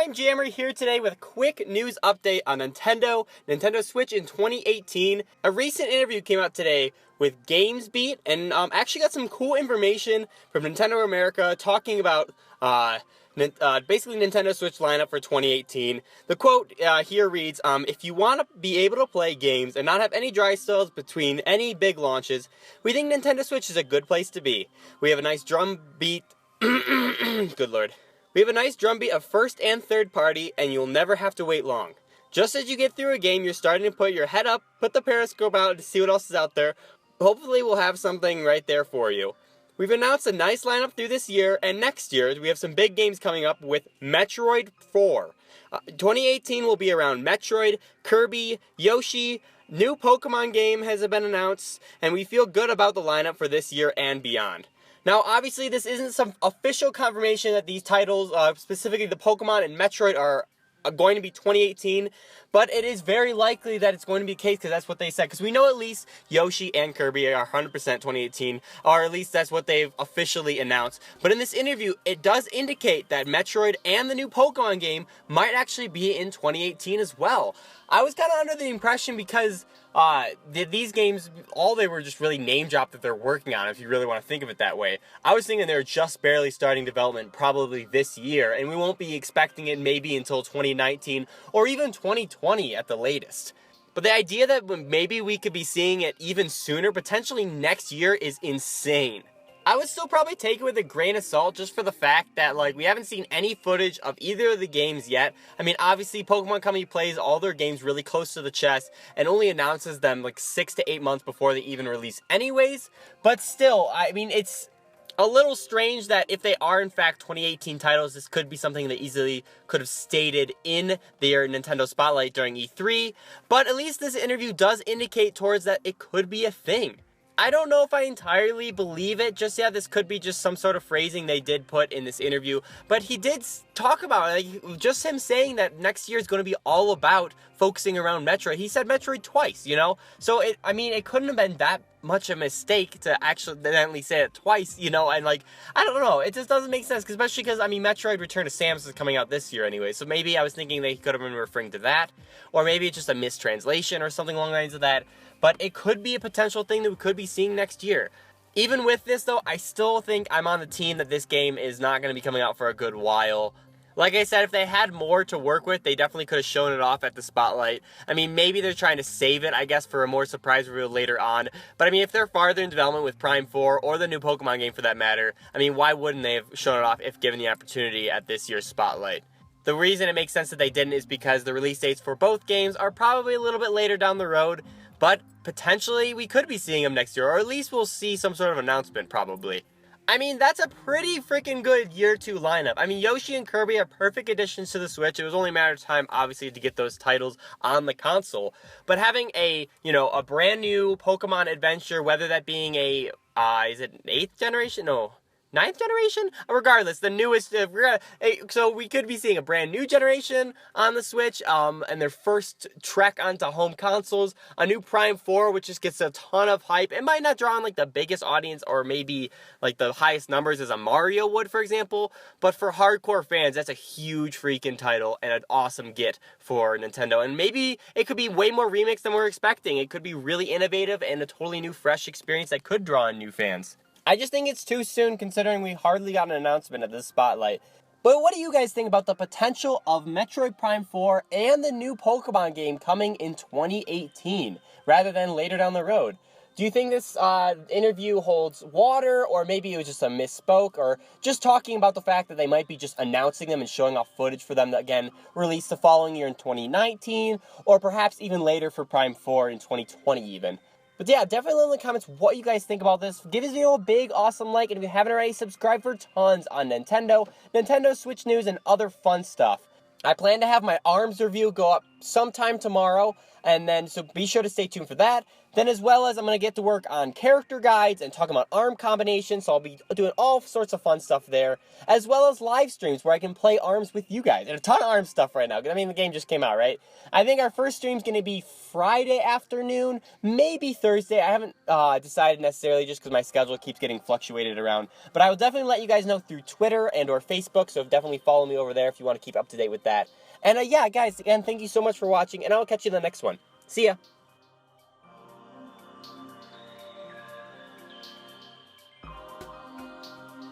I'm Jammer here today with a quick news update on Nintendo Switch in 2018. A recent interview came out today with Gamesbeat and actually got some cool information from Nintendo America talking about basically Nintendo Switch lineup for 2018. The quote here reads, if you want to be able to play games and not have any dry spells between any big launches, we think Nintendo Switch is a good place to be. We have a nice drum beat. Good lord. We have a nice drumbeat of first and third party, and you'll never have to wait long. Just as you get through a game, you're starting to put your head up, put the periscope out to see what else is out there. Hopefully we'll have something right there for you. We've announced a nice lineup through this year, and next year we have some big games coming up with Metroid 4. 2018 will be around Metroid, Kirby, Yoshi, new Pokemon game has been announced, and we feel good about the lineup for this year and beyond. Now, obviously, this isn't some official confirmation that these titles, specifically the Pokemon and Metroid, are going to be 2018, but it is very likely that it's going to be the case because that's what they said. Because we know at least Yoshi and Kirby are 100% 2018, or at least that's what they've officially announced. But in this interview, it does indicate that Metroid and the new Pokemon game might actually be in 2018 as well. I was kind of under the impression because these games, all they were just really name dropped that they're working on, if you really want to think of it that way. I was thinking they're just barely starting development probably this year, and we won't be expecting it maybe until 2019 or even 2020 at the latest. But the idea that maybe we could be seeing it even sooner, potentially next year, is insane. I would still probably take it with a grain of salt just for the fact that, we haven't seen any footage of either of the games yet. I mean, obviously, Pokemon Company plays all their games really close to the chest and only announces them 6 to 8 months before they even release anyways. But still, I mean, it's a little strange that if they are in fact 2018 titles, this could be something they easily could have stated in their Nintendo Spotlight during E3. But at least this interview does indicate towards that it could be a thing. I don't know if I entirely believe it just yet. This could be just some sort of phrasing they did put in this interview. But he did talk about it. Just him saying that next year is going to be all about focusing around Metroid. He said Metroid twice, you know? So, it couldn't have been that much a mistake to accidentally say it twice, you know? And, I don't know. It just doesn't make sense, especially because, Metroid Return to Samus is coming out this year anyway. So maybe I was thinking they could have been referring to that. Or maybe it's just a mistranslation or something along the lines of that. But it could be a potential thing that we could be seeing next year. Even with this, though, I still think I'm on the team that this game is not going to be coming out for a good while. Like I said, if they had more to work with, they definitely could have shown it off at the Spotlight. Maybe they're trying to save it, I guess, for a more surprise reveal later on. But, if they're farther in development with Prime 4, or the new Pokemon game for that matter, why wouldn't they have shown it off if given the opportunity at this year's Spotlight? The reason it makes sense that they didn't is because the release dates for both games are probably a little bit later down the road, but potentially we could be seeing them next year, or at least we'll see some sort of announcement probably. That's a pretty freaking good year 2 lineup. Yoshi and Kirby are perfect additions to the Switch. It was only a matter of time, obviously, to get those titles on the console. But having a brand new Pokemon adventure, whether that being is it 8th generation? No. 9th generation? Regardless, the newest, so we could be seeing a brand new generation on the Switch, and their first trek onto home consoles, a new Prime 4, which just gets a ton of hype. It might not draw on, the biggest audience, or maybe, the highest numbers as a Mario would, for example, but for hardcore fans, that's a huge freaking title, and an awesome get for Nintendo, and maybe it could be way more remixed than we're expecting. It could be really innovative, and a totally new, fresh experience that could draw in new fans. I just think it's too soon considering we hardly got an announcement at this Spotlight. But what do you guys think about the potential of Metroid Prime 4 and the new Pokemon game coming in 2018 rather than later down the road? Do you think this interview holds water, or maybe it was just a misspoke, or just talking about the fact that they might be just announcing them and showing off footage for them to, again, release the following year in 2019, or perhaps even later for Prime 4 in 2020 even? But yeah, definitely let in the comments what you guys think about this. Give this video a big, awesome like, and if you haven't already, subscribe for tons on Nintendo Switch news, and other fun stuff. I plan to have my ARMS review go up sometime tomorrow, and then so be sure to stay tuned for that. Then as well as I'm going to get to work on character guides and talking about ARM combinations, so I'll be doing all sorts of fun stuff there, as well as live streams where I can play ARMs with you guys. And a ton of ARM stuff right now, because I mean the game just came out, right? I think our first stream's going to be Friday afternoon, maybe Thursday. I haven't decided necessarily just because my schedule keeps getting fluctuated around. But I will definitely let you guys know through Twitter and or Facebook, so definitely follow me over there if you want to keep up to date with that. And yeah, guys, again, thank you so much for watching, and I'll catch you in the next one. See ya!